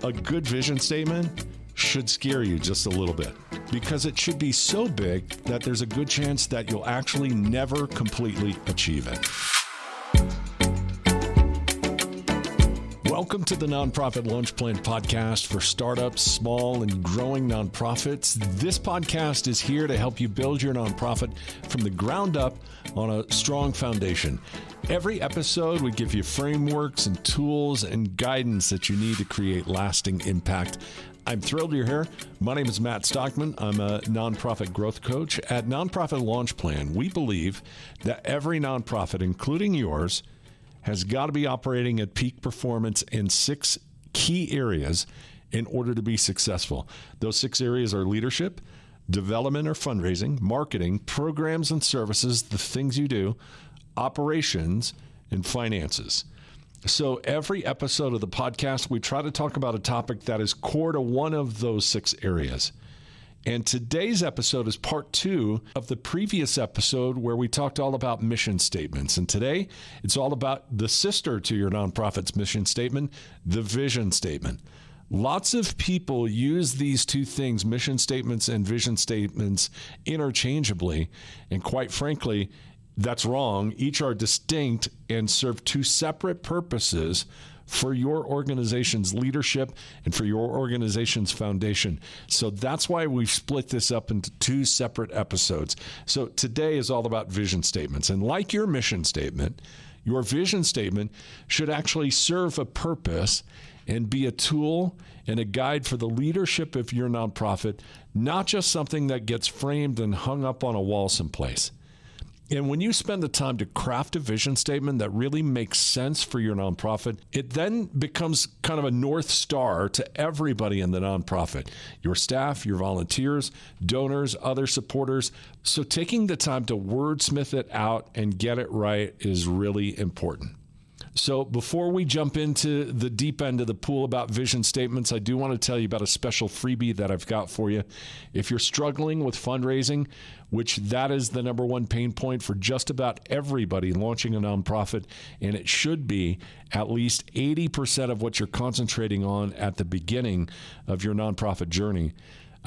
A good vision statement should scare you just a little bit because it should be so big that there's a good chance that you'll actually never completely achieve it. Welcome to the Nonprofit Launch Plan podcast for startups, small and growing nonprofits. This podcast is here to help you build your nonprofit from the ground up on a strong foundation. Every episode, we give you frameworks and tools and guidance that you need to create lasting impact. I'm thrilled you're here. My name is Matt Stockman. I'm a nonprofit growth coach. At Nonprofit Launch Plan, we believe that every nonprofit, including yours, has got to be operating at peak performance in 6 key areas in order to be successful. Those 6 areas are leadership, development or fundraising, marketing, programs and services, the things you do, operations, and finances. So every episode of the podcast, we try to talk about a topic that is core to one of those 6 areas. And today's episode is part 2 of the previous episode where we talked all about mission statements. And today, it's all about the sister to your nonprofit's mission statement, the vision statement. Lots of people use these 2 things, mission statements and vision statements, interchangeably. And quite frankly, that's wrong. Each are distinct and serve 2 separate purposes for your organization's leadership and for your organization's foundation. So that's why we've split this up into 2 separate episodes. So today is all about vision statements. And like your mission statement, your vision statement should actually serve a purpose and be a tool and a guide for the leadership of your nonprofit, not just something that gets framed and hung up on a wall someplace. And when you spend the time to craft a vision statement that really makes sense for your nonprofit, it then becomes kind of a North Star to everybody in the nonprofit, your staff, your volunteers, donors, other supporters. So taking the time to wordsmith it out and get it right is really important. So before we jump into the deep end of the pool about vision statements, I do want to tell you about a special freebie that I've got for you. If you're struggling with fundraising, which that is the number one pain point for just about everybody launching a nonprofit, and it should be at least 80% of what you're concentrating on at the beginning of your nonprofit journey,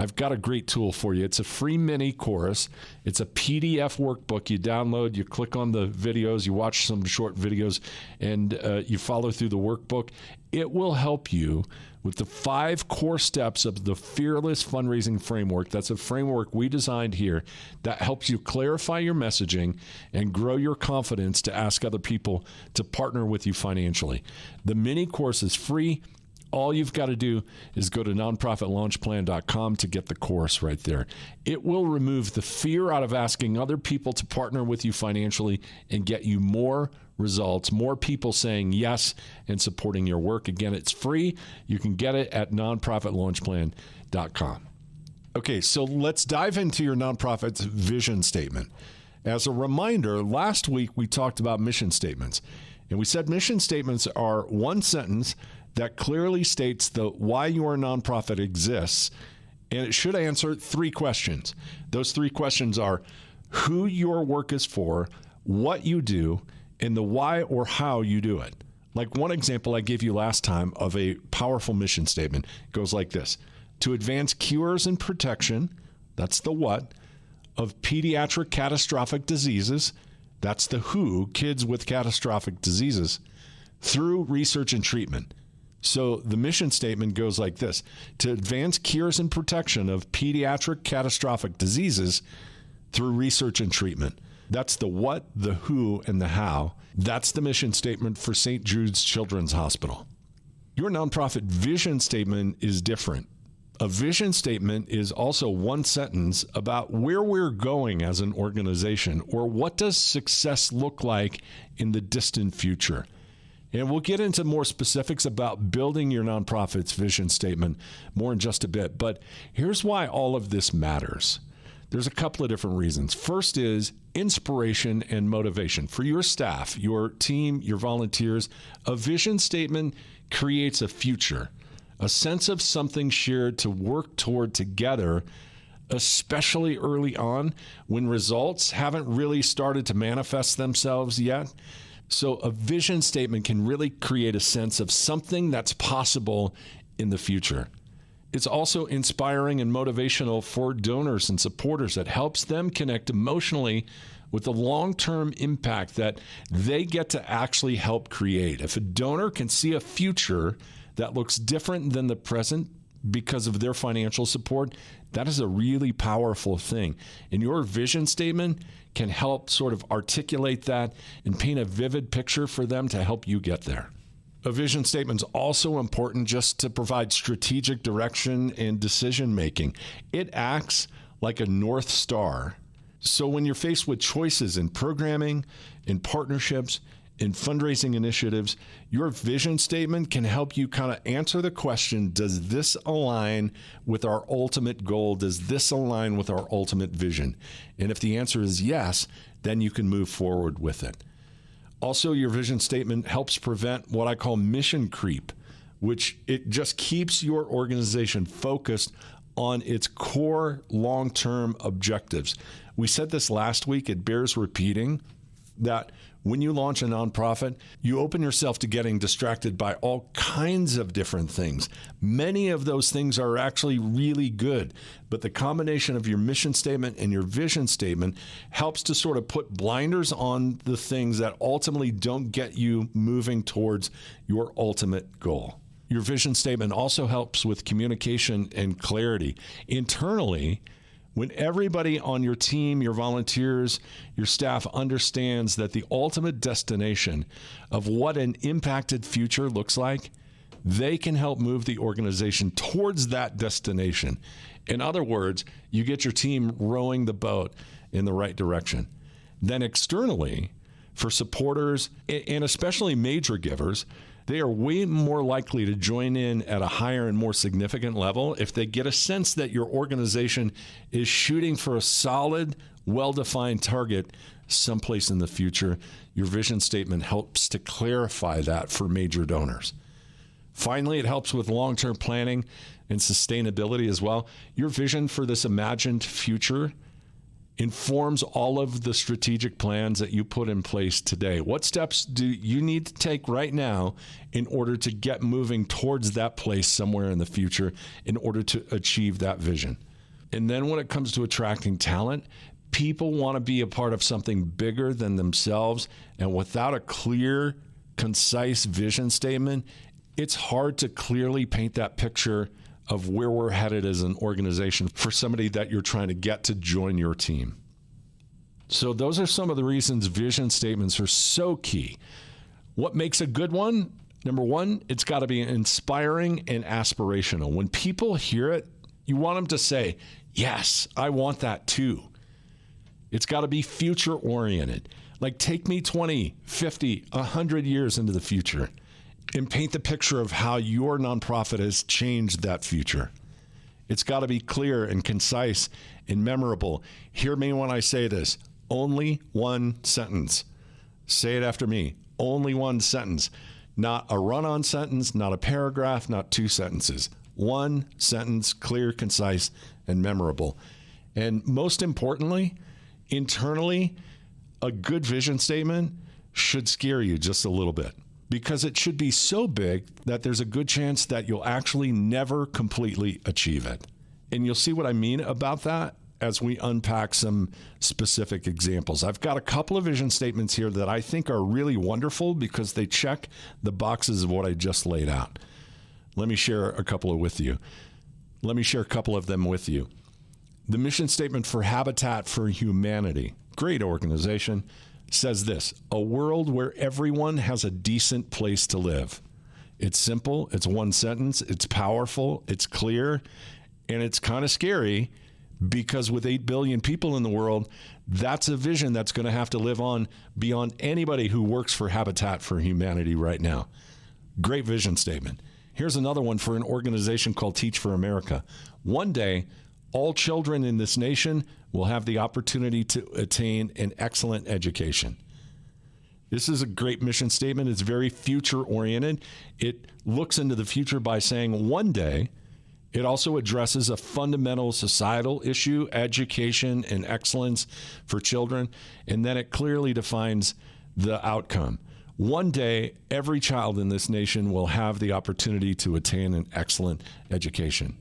I've got a great tool for you. It's a free mini course. It's a PDF workbook you download. You click on the videos, you watch some short videos, and you follow through the workbook. It will help you with the 5 core steps of the Fearless Fundraising Framework. That's a framework we designed here that helps you clarify your messaging and grow your confidence to ask other people to partner with you financially. The mini course is free. All you've got to do is go to nonprofitlaunchplan.com to get the course right there. It will remove the fear out of asking other people to partner with you financially and get you more results, more people saying yes and supporting your work. Again, it's free. You can get it at nonprofitlaunchplan.com. Okay, so let's dive into your nonprofit's vision statement. As a reminder, last week we talked about mission statements, and we said mission statements are one sentence that clearly states the why your nonprofit exists, and it should answer 3 questions. Those 3 questions are who your work is for, what you do, and the why or how you do it. Like one example I gave you last time of a powerful mission statement goes like this: to advance cures and protection, that's the what, of pediatric catastrophic diseases, that's the who, kids with catastrophic diseases, through research and treatment. So the mission statement goes like this: to advance cures and protection of pediatric catastrophic diseases through research and treatment. That's the what, the who, and the how. That's the mission statement for St. Jude's Children's Hospital. Your nonprofit vision statement is different. A vision statement is also one sentence about where we're going as an organization, or what does success look like in the distant future. And we'll get into more specifics about building your nonprofit's vision statement more in just a bit. But here's why all of this matters. There's a couple of different reasons. First is inspiration and motivation. For your staff, your team, your volunteers, a vision statement creates a future, a sense of something shared to work toward together, especially early on when results haven't really started to manifest themselves yet. So a vision statement can really create a sense of something that's possible in the future. It's also inspiring and motivational for donors and supporters that helps them connect emotionally with the long-term impact that they get to actually help create. If a donor can see a future that looks different than the present because of their financial support, that is a really powerful thing. And your vision statement can help sort of articulate that and paint a vivid picture for them to help you get there. A vision statement is also important just to provide strategic direction and decision making. It acts like a North Star. So when you're faced with choices in programming, in partnerships, in fundraising initiatives, your vision statement can help you kind of answer the question, does this align with our ultimate goal? Does this align with our ultimate vision? And if the answer is yes, then you can move forward with it. Also, your vision statement helps prevent what I call mission creep, which it just keeps your organization focused on its core long-term objectives. We said this last week, it bears repeating, that when you launch a nonprofit, you open yourself to getting distracted by all kinds of different things. Many of those things are actually really good, but the combination of your mission statement and your vision statement helps to sort of put blinders on the things that ultimately don't get you moving towards your ultimate goal. Your vision statement also helps with communication and clarity. Internally, when everybody on your team, your volunteers, your staff understands that the ultimate destination of what an impacted future looks like, they can help move the organization towards that destination. In other words, you get your team rowing the boat in the right direction. Then externally, for supporters and especially major givers, they are way more likely to join in at a higher and more significant level if they get a sense that your organization is shooting for a solid, well-defined target someplace in the future. Your vision statement helps to clarify that for major donors. Finally, it helps with long-term planning and sustainability as well. Your vision for this imagined future informs all of the strategic plans that you put in place today. What steps do you need to take right now in order to get moving towards that place somewhere in the future in order to achieve that vision? And then when it comes to attracting talent, people want to be a part of something bigger than themselves. And without a clear, concise vision statement, it's hard to clearly paint that picture of where we're headed as an organization for somebody that you're trying to get to join your team. So those are some of the reasons vision statements are so key. What makes a good one? Number one, it's got to be inspiring and aspirational. When people hear it, you want them to say, yes, I want that too. It's got to be future oriented. Like take me 20, 50, 100 years into the future and paint the picture of how your nonprofit has changed that future. It's got to be clear and concise and memorable. Hear me when I say this. Only one sentence. Say it after me. Only one sentence. Not a run-on sentence, not a paragraph, not two sentences. One sentence, clear, concise, and memorable. And most importantly, internally, a good vision statement should scare you just a little bit, because it should be so big that there's a good chance that you'll actually never completely achieve it. And you'll see what I mean about that as we unpack some specific examples. I've got a couple of vision statements here that I think are really wonderful because they check the boxes of what I just laid out. Let me share a couple of them with you. The mission statement for Habitat for Humanity, great organization, says this: a world where everyone has a decent place to live. It's simple, it's one sentence, it's powerful, it's clear, and it's kind of scary because with 8 billion people in the world, that's a vision that's going to have to live on beyond anybody who works for Habitat for Humanity right now. Great vision statement. Here's another one for an organization called Teach for America. One day, all children in this nation will have the opportunity to attain an excellent education. This is a great mission statement. It's very future-oriented. It looks into the future by saying one day. It also addresses a fundamental societal issue, education and excellence for children, and then it clearly defines the outcome. One day, every child in this nation will have the opportunity to attain an excellent education.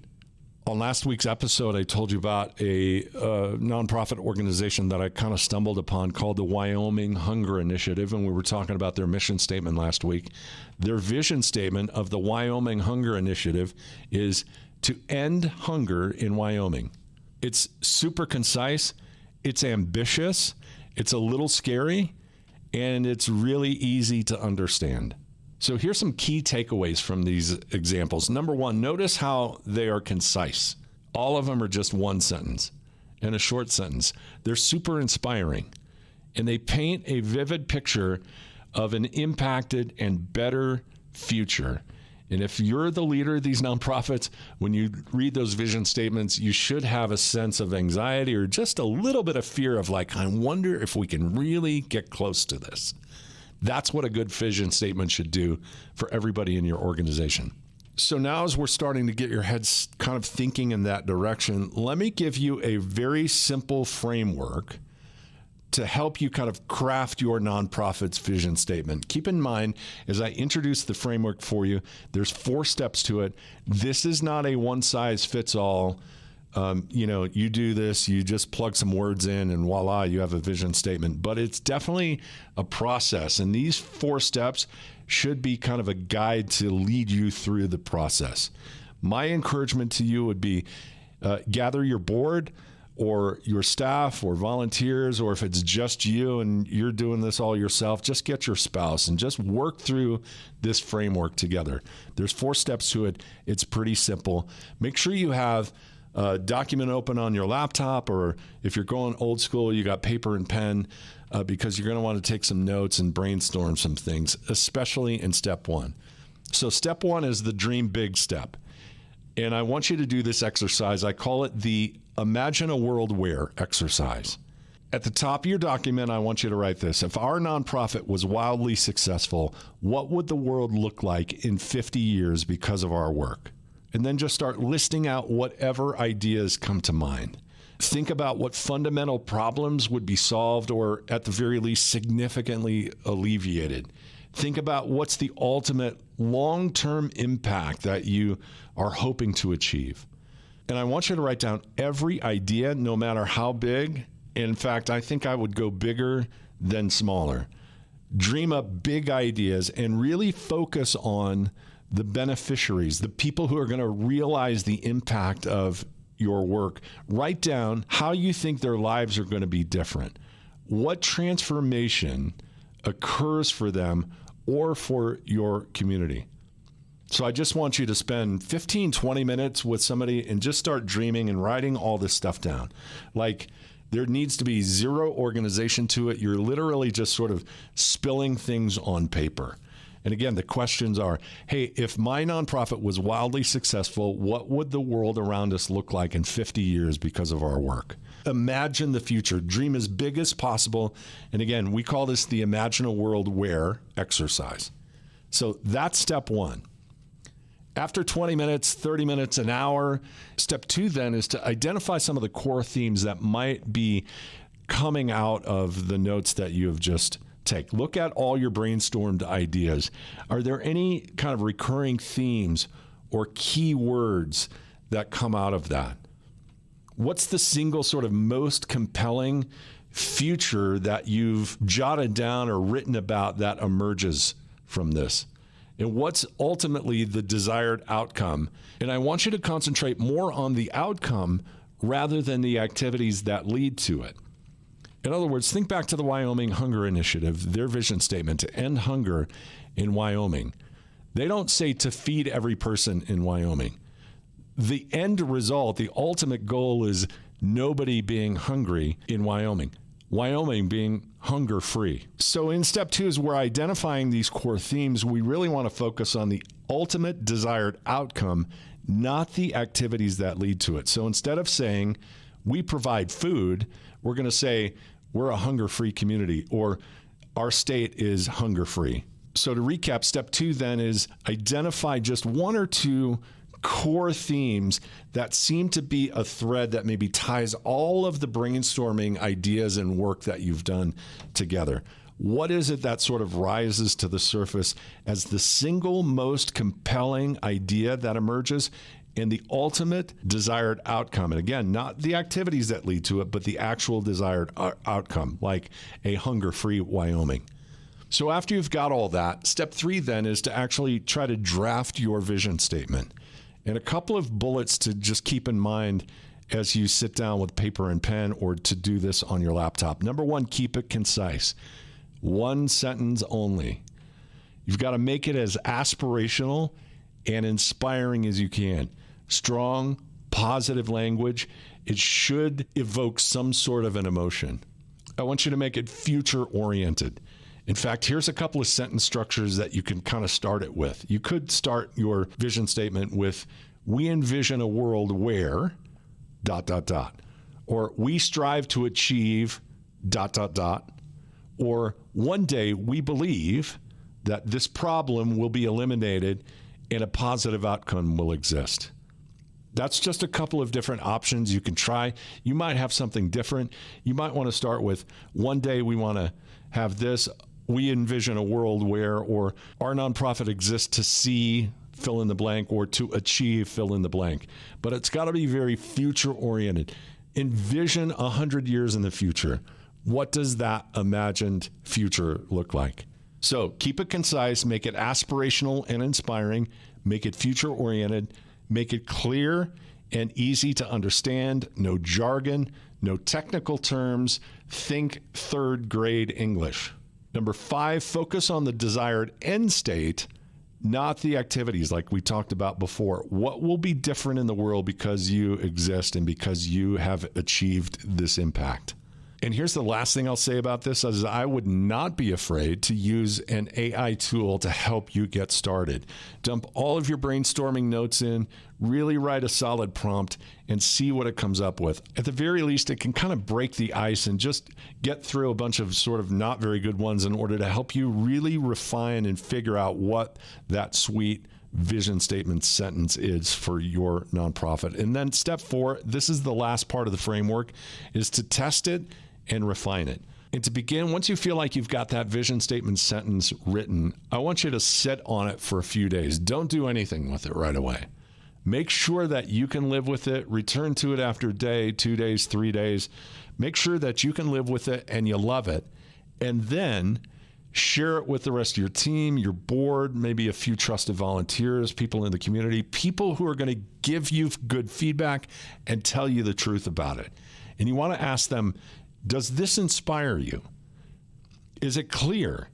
On last week's episode, I told you about a nonprofit organization that I kind of stumbled upon called the Wyoming Hunger Initiative, and we were talking about their mission statement last week. Their vision statement of the Wyoming Hunger Initiative is to end hunger in Wyoming. It's super concise, it's ambitious, it's a little scary, and it's really easy to understand. So here's some key takeaways from these examples. Number one, notice how they are concise. All of them are just one sentence and a short sentence. They're super inspiring, and they paint a vivid picture of an impacted and better future. And if you're the leader of these nonprofits, when you read those vision statements, you should have a sense of anxiety or just a little bit of fear of like, I wonder if we can really get close to this. That's what a good vision statement should do for everybody in your organization. So now as we're starting to get your heads kind of thinking in that direction, let me give you a very simple framework to help you kind of craft your nonprofit's vision statement. Keep in mind, as I introduce the framework for you, there's 4 steps to it. This is not a one-size-fits-all. You do this, you just plug some words in and voila, you have a vision statement. But it's definitely a process. And these 4 steps should be kind of a guide to lead you through the process. My encouragement to you would be gather your board or your staff or volunteers, or if it's just you and you're doing this all yourself, just get your spouse and just work through this framework together. There's 4 steps to it. It's pretty simple. Make sure you have document open on your laptop, or if you're going old school, you got paper and pen, because you're going to want to take some notes and brainstorm some things, especially in step 1. So step 1 is the dream big step. And I want you to do this exercise. I call it the Imagine a World Where exercise. At the top of your document, I want you to write this. If our nonprofit was wildly successful, what would the world look like in 50 years because of our work? And then just start listing out whatever ideas come to mind. Think about what fundamental problems would be solved or at the very least significantly alleviated. Think about what's the ultimate long-term impact that you are hoping to achieve. And I want you to write down every idea, no matter how big. In fact, I think I would go bigger than smaller. Dream up big ideas and really focus on the beneficiaries, the people who are going to realize the impact of your work. Write down how you think their lives are going to be different. What transformation occurs for them or for your community. So I just want you to spend 15, 20 minutes with somebody and just start dreaming and writing all this stuff down. Like, there needs to be zero organization to it. You're literally just sort of spilling things on paper. And again, the questions are, hey, if my nonprofit was wildly successful, what would the world around us look like in 50 years because of our work? Imagine the future. Dream as big as possible. And again, we call this the Imagine a World Where exercise. So that's step 1. After 20 minutes, 30 minutes, an hour, step 2 then is to identify some of the core themes that might be coming out of the notes that you have just take. Look at all your brainstormed ideas. Are there any kind of recurring themes or key words that come out of that? What's the single sort of most compelling future that you've jotted down or written about that emerges from this? And what's ultimately the desired outcome? And I want you to concentrate more on the outcome rather than the activities that lead to it. In other words, think back to the Wyoming Hunger Initiative, their vision statement to end hunger in Wyoming. They don't say to feed every person in Wyoming. The end result, the ultimate goal is nobody being hungry in Wyoming. Wyoming being hunger-free. So in step 2, as we're identifying these core themes, we really want to focus on the ultimate desired outcome, not the activities that lead to it. So instead of saying we provide food, we're going to say we're a hunger-free community, or our state is hunger-free. So to recap, step 2 then is identify just 1 or 2 core themes that seem to be a thread that maybe ties all of the brainstorming ideas and work that you've done together. What is it that sort of rises to the surface as the single most compelling idea that emerges and the ultimate desired outcome? And again, not the activities that lead to it, but the actual desired outcome, like a hunger-free Wyoming. So after you've got all that, step 3 then is to actually try to draft your vision statement. And a couple of bullets to just keep in mind as you sit down with paper and pen or to do this on your laptop. Number 1, keep it concise. 1 sentence only. You've got to make it as aspirational and inspiring as you can. Strong, positive language. It should evoke some sort of an emotion. I want you to make it future-oriented. In fact, here's a couple of sentence structures that you can kind of start it with. You could start your vision statement with, we envision a world where, ... or we strive to achieve ... or one day we believe that this problem will be eliminated and a positive outcome will exist. That's just a couple of different options you can try. You might have something different. You might want to start with, one day we want to have this. We envision a world where, or our nonprofit exists to see fill in the blank or to achieve fill in the blank. But it's got to be very future oriented. Envision 100 years in the future. What does that imagined future look like? So keep it concise, make it aspirational and inspiring, make it future oriented, make it clear and easy to understand, no jargon, no technical terms, think third grade English. Number 5, focus on the desired end state, not the activities like we talked about before. What will be different in the world because you exist and because you have achieved this impact? And here's the last thing I'll say about this is I would not be afraid to use an AI tool to help you get started. Dump all of your brainstorming notes in, really write a solid prompt, and see what it comes up with. At the very least, it can kind of break the ice and just get through a bunch of sort of not very good ones in order to help you really refine and figure out what that sweet vision statement sentence is for your nonprofit. And then step 4, this is the last part of the framework, is to test it and refine it. And to begin, once you feel like you've got that vision statement sentence written, I want you to sit on it for a few days. Don't do anything with it right away. Make sure that you can live with it. Return to it after a day, 2 days, 3 days. Make sure that you can live with it and you love it. And then share it with the rest of your team, your board, maybe a few trusted volunteers, people in the community, people who are going to give you good feedback and tell you the truth about it. And you want to ask them, does this inspire you? Is it clear?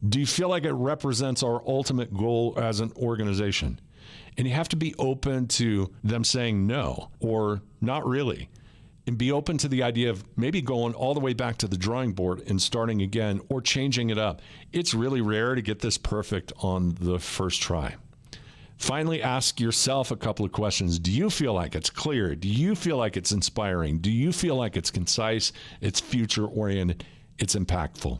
Do you feel like it represents our ultimate goal as an organization? And you have to be open to them saying no or not really. And be open to the idea of maybe going all the way back to the drawing board and starting again or changing it up. It's really rare to get this perfect on the first try. Finally, ask yourself a couple of questions. Do you feel like it's clear? Do you feel like it's inspiring? Do you feel like it's concise, it's future-oriented, it's impactful?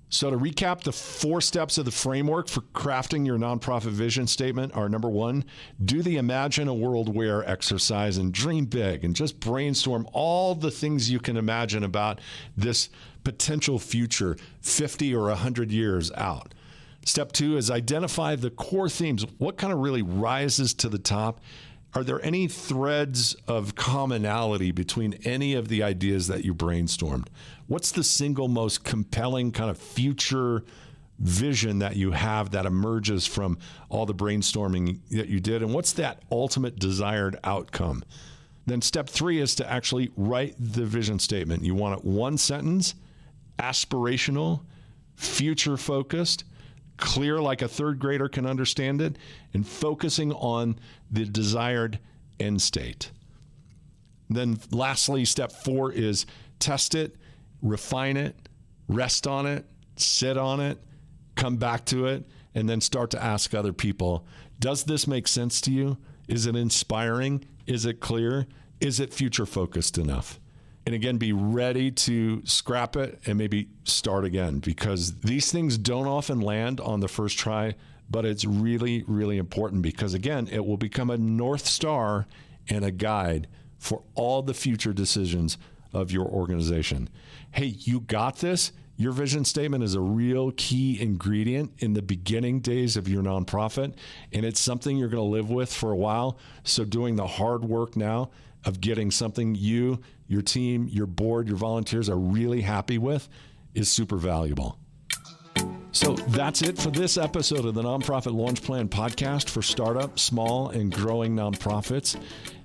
So to recap, the 4 steps of the framework for crafting your nonprofit vision statement are, number 1, do the Imagine a World Where exercise and dream big and just brainstorm all the things you can imagine about this potential future 50 or 100 years out. Step 2 is identify the core themes. What kind of really rises to the top? Are there any threads of commonality between any of the ideas that you brainstormed? What's the single most compelling kind of future vision that you have that emerges from all the brainstorming that you did? And what's that ultimate desired outcome? Then step 3 is to actually write the vision statement. You want it 1 sentence, aspirational, future-focused, clear like a third grader can understand it, and focusing on the desired end state. Then lastly, step 4 is test it, refine it, rest on it, sit on it, come back to it, and then start to ask other people, does this make sense to you? Is it inspiring? Is it clear? Is it future focused enough? And again, be ready to scrap it and maybe start again, because these things don't often land on the first try, but it's really, really important because, again, it will become a North Star and a guide for all the future decisions of your organization. Hey, you got this. Your vision statement is a real key ingredient in the beginning days of your nonprofit, and it's something you're going to live with for a while. So doing the hard work now of getting something you, your team, your board, your volunteers are really happy with is super valuable. So that's it for this episode of the Nonprofit Launch Plan podcast for startup, small, and growing nonprofits.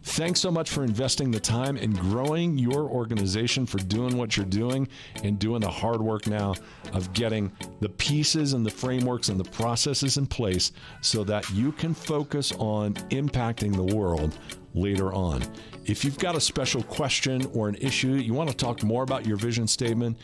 Thanks so much for investing the time in growing your organization, for doing what you're doing and doing the hard work now of getting the pieces and the frameworks and the processes in place so that you can focus on impacting the world later on. If you've got a special question or an issue, you want to talk more about your vision statement,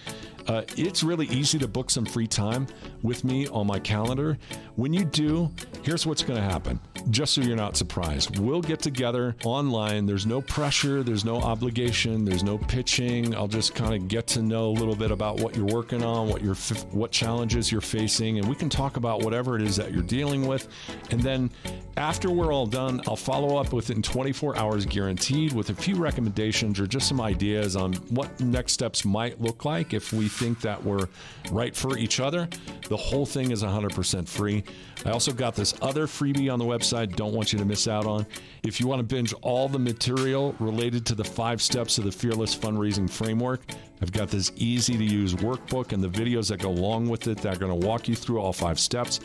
it's really easy to book some free time with me on my calendar. When you do, here's what's going to happen, just so you're not surprised. We'll get together online. There's no pressure. There's no obligation. There's no pitching. I'll just kind of get to know a little bit about what you're working on, what challenges you're facing, and we can talk about whatever it is that you're dealing with. And then after we're all done, I'll follow up within 24 hours guaranteed with a few recommendations or just some ideas on what next steps might look like if we think that we're right for each other. The whole thing is 100% free. I also got this other freebie on the website, don't want you to miss out on. If you want to binge all the material related to the 5 steps of the Fearless Fundraising Framework, I've got this easy to use workbook and the videos that go along with it that are going to walk you through all 5 steps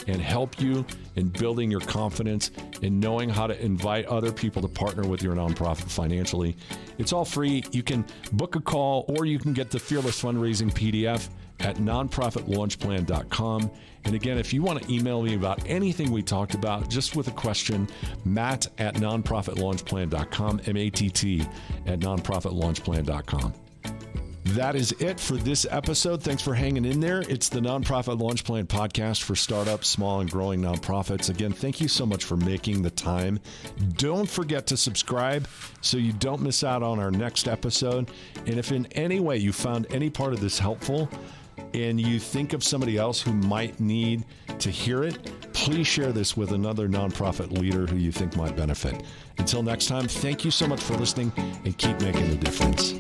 and help you in building your confidence and knowing how to invite other people to partner with your nonprofit financially. It's all free. You can book a call or you can get the Fearless Fundraising PDF at nonprofitlaunchplan.com. And again, if you want to email me about anything we talked about, just with a question, Matt at nonprofitlaunchplan.com, MATT at nonprofitlaunchplan.com. That is it for this episode. Thanks for hanging in there. It's the Nonprofit Launch Plan podcast for startups, small and growing nonprofits. Again, thank you so much for making the time. Don't forget to subscribe so you don't miss out on our next episode. And if in any way you found any part of this helpful and you think of somebody else who might need to hear it, please share this with another nonprofit leader who you think might benefit. Until next time, thank you so much for listening and keep making a difference.